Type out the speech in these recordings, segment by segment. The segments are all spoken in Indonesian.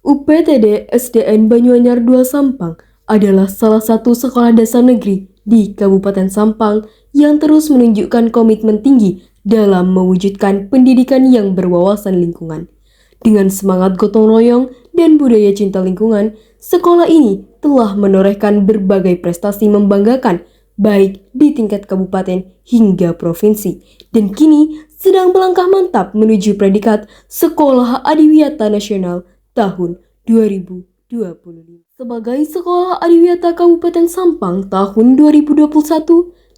UPTD SDN Banyuanyar 2 Sampang adalah salah satu sekolah dasar negeri di Kabupaten Sampang yang terus menunjukkan komitmen tinggi dalam mewujudkan pendidikan yang berwawasan lingkungan. Dengan semangat gotong royong dan budaya cinta lingkungan, sekolah ini telah menorehkan berbagai prestasi membanggakan baik di tingkat kabupaten hingga provinsi, dan kini sedang melangkah mantap menuju predikat Sekolah Adiwiyata Nasional tahun 2025. Sebagai Sekolah Adiwiyata Kabupaten Sampang tahun 2021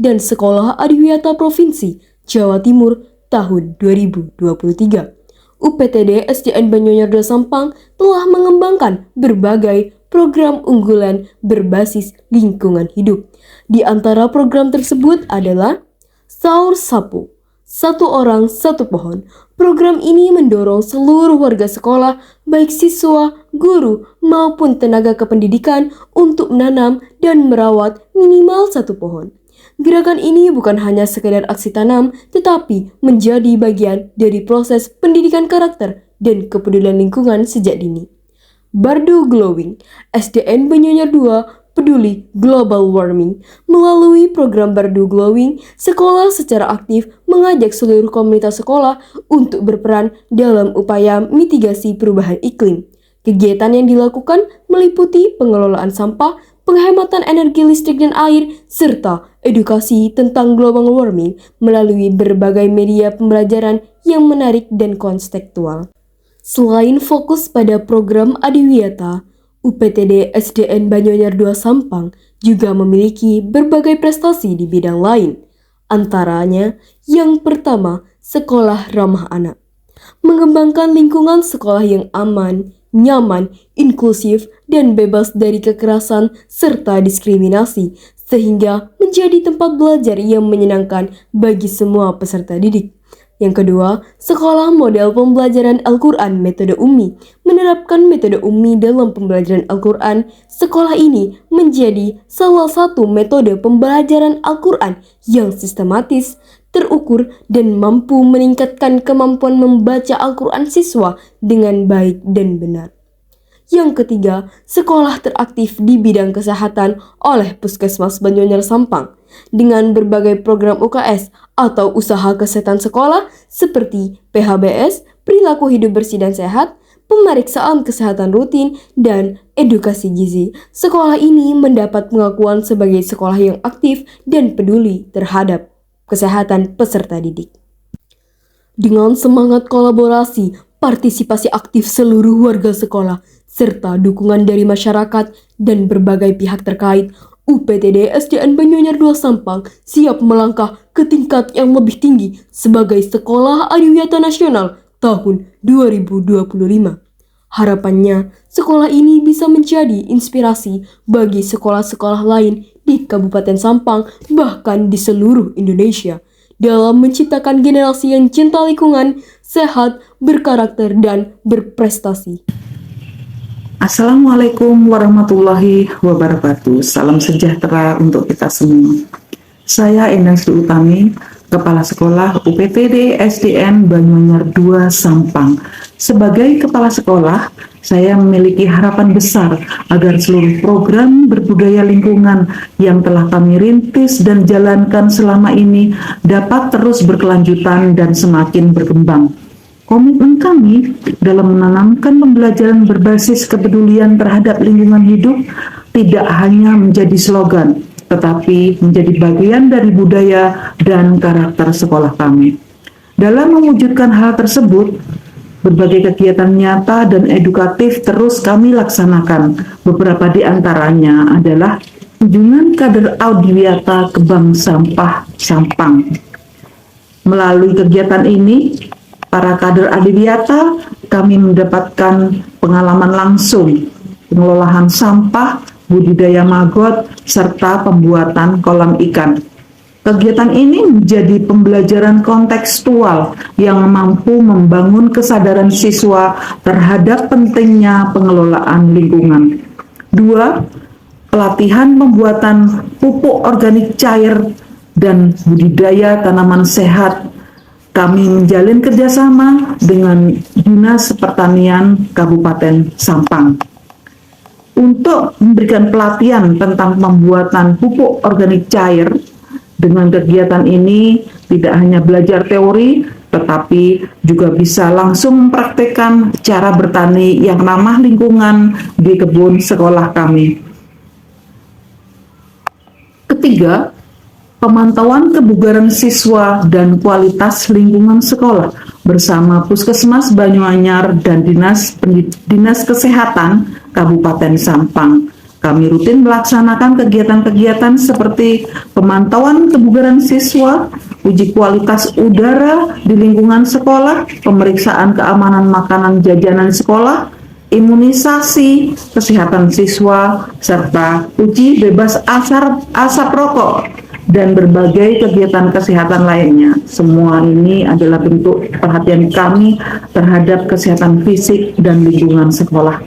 dan Sekolah Adiwiyata Provinsi Jawa Timur tahun 2023, UPTD SDN Banyuanyar 2 Sampang telah mengembangkan berbagai program unggulan berbasis lingkungan hidup. Di antara program tersebut adalah Saur Sapu, satu orang satu pohon. Program ini mendorong seluruh warga sekolah, baik siswa, guru, maupun tenaga kependidikan untuk menanam dan merawat minimal satu pohon. Gerakan ini bukan hanya sekedar aksi tanam, tetapi menjadi bagian dari proses pendidikan karakter dan kepedulian lingkungan sejak dini. Bardu Glowing, SDN Banyuanyar 2 peduli global warming. Melalui program Bardu Glowing, sekolah secara aktif mengajak seluruh komunitas sekolah untuk berperan dalam upaya mitigasi perubahan iklim. Kegiatan yang dilakukan meliputi pengelolaan sampah, penghematan energi listrik dan air, serta edukasi tentang global warming melalui berbagai media pembelajaran yang menarik dan kontekstual. Selain fokus pada program Adiwiyata, UPTD SDN Banyuanyar 2 Sampang juga memiliki berbagai prestasi di bidang lain. Antaranya, yang pertama, sekolah ramah anak. Mengembangkan lingkungan sekolah yang aman, nyaman, inklusif, dan bebas dari kekerasan serta diskriminasi, sehingga menjadi tempat belajar yang menyenangkan bagi semua peserta didik. Yang kedua, sekolah model pembelajaran Al-Quran metode UMMI. Menerapkan metode UMMI dalam pembelajaran Al-Quran, sekolah ini menjadi salah satu metode pembelajaran Al-Quran yang sistematis, terukur, dan mampu meningkatkan kemampuan membaca Al-Quran siswa dengan baik dan benar. Yang ketiga, sekolah teraktif di bidang kesehatan oleh Puskesmas Banyuanyar Sampang dengan berbagai program UKS atau usaha kesehatan sekolah seperti PHBS, perilaku hidup bersih dan sehat, pemeriksaan kesehatan rutin, dan edukasi gizi. Sekolah ini mendapat pengakuan sebagai sekolah yang aktif dan peduli terhadap kesehatan peserta didik. Dengan semangat kolaborasi, partisipasi aktif seluruh warga sekolah, serta dukungan dari masyarakat dan berbagai pihak terkait, UPTD SDN Banyuanyar 2 Sampang siap melangkah ke tingkat yang lebih tinggi sebagai Sekolah Adiwiyata Nasional tahun 2025. Harapannya, sekolah ini bisa menjadi inspirasi bagi sekolah-sekolah lain di Kabupaten Sampang, bahkan di seluruh Indonesia, dalam menciptakan generasi yang cinta lingkungan, sehat, berkarakter, dan berprestasi. Assalamualaikum warahmatullahi wabarakatuh. Salam sejahtera untuk kita semua. Saya Endang Sri Utami, Kepala Sekolah UPTD SDN Banyuanyar 2 Sampang. Sebagai Kepala Sekolah, saya memiliki harapan besar agar seluruh program berbudaya lingkungan yang telah kami rintis dan jalankan selama ini dapat terus berkelanjutan dan semakin berkembang. Komitmen kami dalam menanamkan pembelajaran berbasis kepedulian terhadap lingkungan hidup tidak hanya menjadi slogan, tetapi menjadi bagian dari budaya dan karakter sekolah kami. Dalam mewujudkan hal tersebut, berbagai kegiatan nyata dan edukatif terus kami laksanakan. Beberapa di antaranya adalah kunjungan kader Adiwiyata ke Bank Sampah Sampang. Melalui kegiatan ini, para kader Adiwiyata kami mendapatkan pengalaman langsung pengelolaan sampah, budidaya maggot, serta pembuatan kolam ikan. Kegiatan ini menjadi pembelajaran kontekstual yang mampu membangun kesadaran siswa terhadap pentingnya pengelolaan lingkungan. 2. Pelatihan pembuatan pupuk organik cair dan budidaya tanaman sehat kami menjalin kerjasama dengan Dinas Pertanian Kabupaten Sampang untuk memberikan pelatihan tentang pembuatan pupuk organik cair. Dengan kegiatan ini tidak hanya belajar teori, tetapi juga bisa langsung mempraktekkan cara bertani yang ramah lingkungan di kebun sekolah kami. Ketiga, pemantauan kebugaran siswa dan kualitas lingkungan sekolah bersama Puskesmas Banyuanyar dan Dinas Kesehatan Kabupaten Sampang. Kami rutin melaksanakan kegiatan-kegiatan seperti pemantauan kebugaran siswa, uji kualitas udara di lingkungan sekolah, pemeriksaan keamanan makanan jajanan sekolah, imunisasi kesehatan siswa, serta uji bebas asap rokok, dan berbagai kegiatan kesehatan lainnya. Semua ini adalah bentuk perhatian kami terhadap kesehatan fisik dan lingkungan sekolah.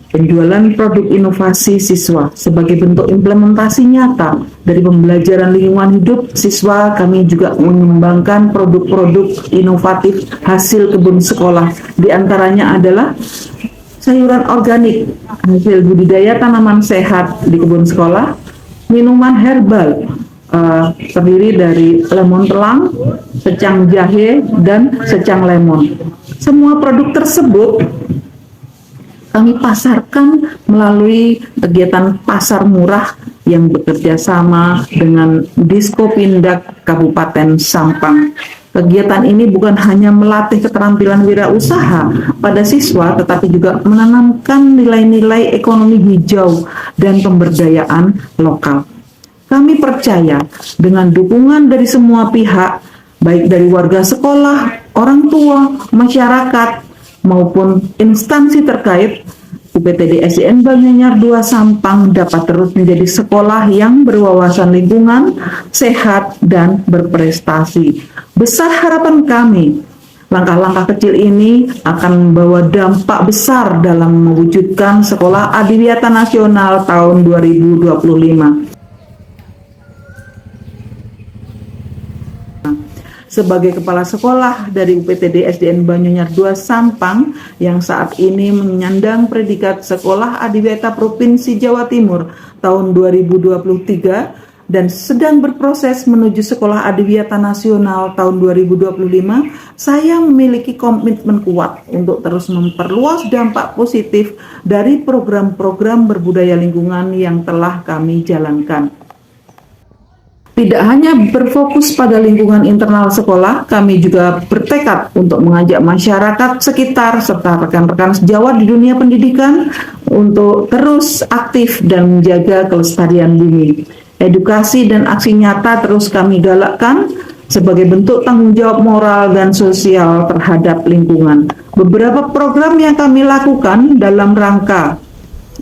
Penjualan produk inovasi siswa sebagai bentuk implementasi nyata dari pembelajaran lingkungan hidup siswa, kami juga mengembangkan produk-produk inovatif hasil kebun sekolah. Di antaranya adalah sayuran organik hasil budidaya tanaman sehat di kebun sekolah, minuman herbal terdiri dari lemon telang, secang jahe, dan secang lemon. Semua produk tersebut kami pasarkan melalui kegiatan pasar murah yang bekerja sama dengan Diskopindak Kabupaten Sampang. Kegiatan ini bukan hanya melatih keterampilan wirausaha pada siswa, tetapi juga menanamkan nilai-nilai ekonomi hijau dan pemberdayaan lokal. Kami percaya dengan dukungan dari semua pihak, baik dari warga sekolah, orang tua, masyarakat, maupun instansi terkait, UPTD SDN Banyuanyar 2 Sampang dapat terus menjadi sekolah yang berwawasan lingkungan, sehat, dan berprestasi. Besar harapan kami, langkah-langkah kecil ini akan membawa dampak besar dalam mewujudkan Sekolah Adiwiyata Nasional tahun 2025. Sebagai kepala sekolah dari UPTD SDN Banyuanyar 2 Sampang yang saat ini menyandang predikat Sekolah Adiwiyata Provinsi Jawa Timur tahun 2023 dan sedang berproses menuju Sekolah Adiwiyata Nasional tahun 2025, saya memiliki komitmen kuat untuk terus memperluas dampak positif dari program-program berbudaya lingkungan yang telah kami jalankan. Tidak hanya berfokus pada lingkungan internal sekolah, kami juga bertekad untuk mengajak masyarakat sekitar serta rekan-rekan sejawat di dunia pendidikan untuk terus aktif dan menjaga kelestarian bumi. Edukasi dan aksi nyata terus kami galakkan sebagai bentuk tanggung jawab moral dan sosial terhadap lingkungan. Beberapa program yang kami lakukan dalam rangka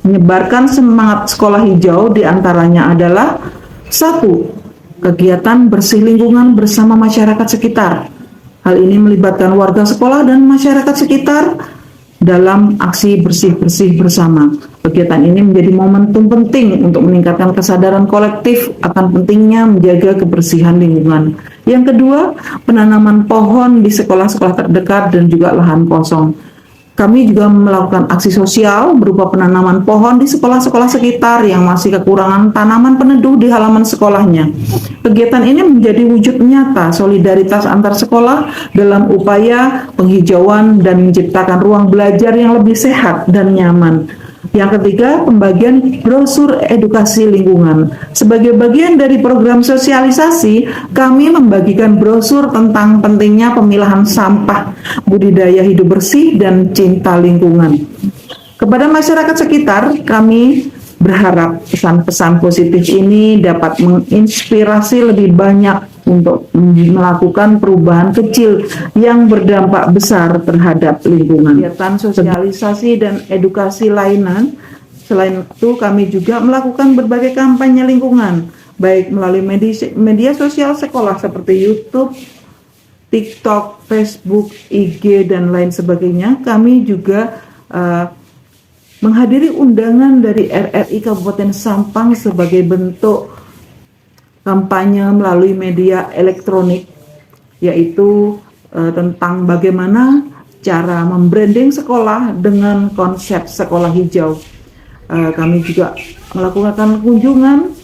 menyebarkan semangat sekolah hijau diantaranya adalah 1. Kegiatan bersih lingkungan bersama masyarakat sekitar. Hal ini melibatkan warga sekolah dan masyarakat sekitar dalam aksi bersih-bersih bersama. Kegiatan ini menjadi momentum penting untuk meningkatkan kesadaran kolektif akan pentingnya menjaga kebersihan lingkungan. Yang kedua, penanaman pohon di sekolah-sekolah terdekat dan juga lahan kosong. Kami juga melakukan aksi sosial berupa penanaman pohon di sekolah-sekolah sekitar yang masih kekurangan tanaman peneduh di halaman sekolahnya. Kegiatan ini menjadi wujud nyata solidaritas antar sekolah dalam upaya penghijauan dan menciptakan ruang belajar yang lebih sehat dan nyaman. Yang ketiga, pembagian brosur edukasi lingkungan. Sebagai bagian dari program sosialisasi, kami membagikan brosur tentang pentingnya pemilahan sampah, budidaya hidup bersih, dan cinta lingkungan. Kepada masyarakat sekitar, kami berharap pesan-pesan positif ini dapat menginspirasi lebih banyak untuk melakukan perubahan kecil yang berdampak besar terhadap lingkungan. Kegiatan sosialisasi dan edukasi lainnya, selain itu kami juga melakukan berbagai kampanye lingkungan, baik melalui media sosial sekolah seperti YouTube, TikTok, Facebook, IG, dan lain sebagainya. Kami juga menghadiri undangan dari RRI Kabupaten Sampang sebagai bentuk kampanye melalui media elektronik, yaitu tentang bagaimana cara membranding sekolah dengan konsep sekolah hijau. Kami juga melakukan kunjungan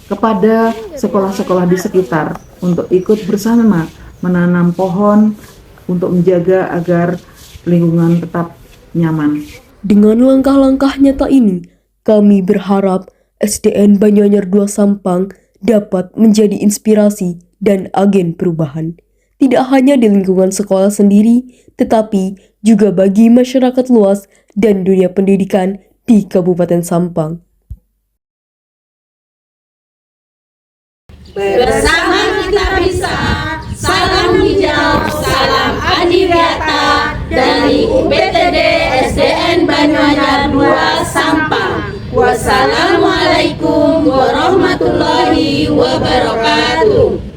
kepada sekolah-sekolah di sekitar untuk ikut bersama menanam pohon untuk menjaga agar lingkungan tetap nyaman. Dengan langkah-langkah nyata ini, kami berharap SDN Banyuanyar 2 Sampang dapat menjadi inspirasi dan agen perubahan. Tidak hanya di lingkungan sekolah sendiri, tetapi juga bagi masyarakat luas dan dunia pendidikan di Kabupaten Sampang. Bersama kita bisa, salam hijau, salam adiwiyata dari UPTD SDN Banyuanyar 2 Sampang. Wassalamualaikum warahmatullahi wabarakatuh.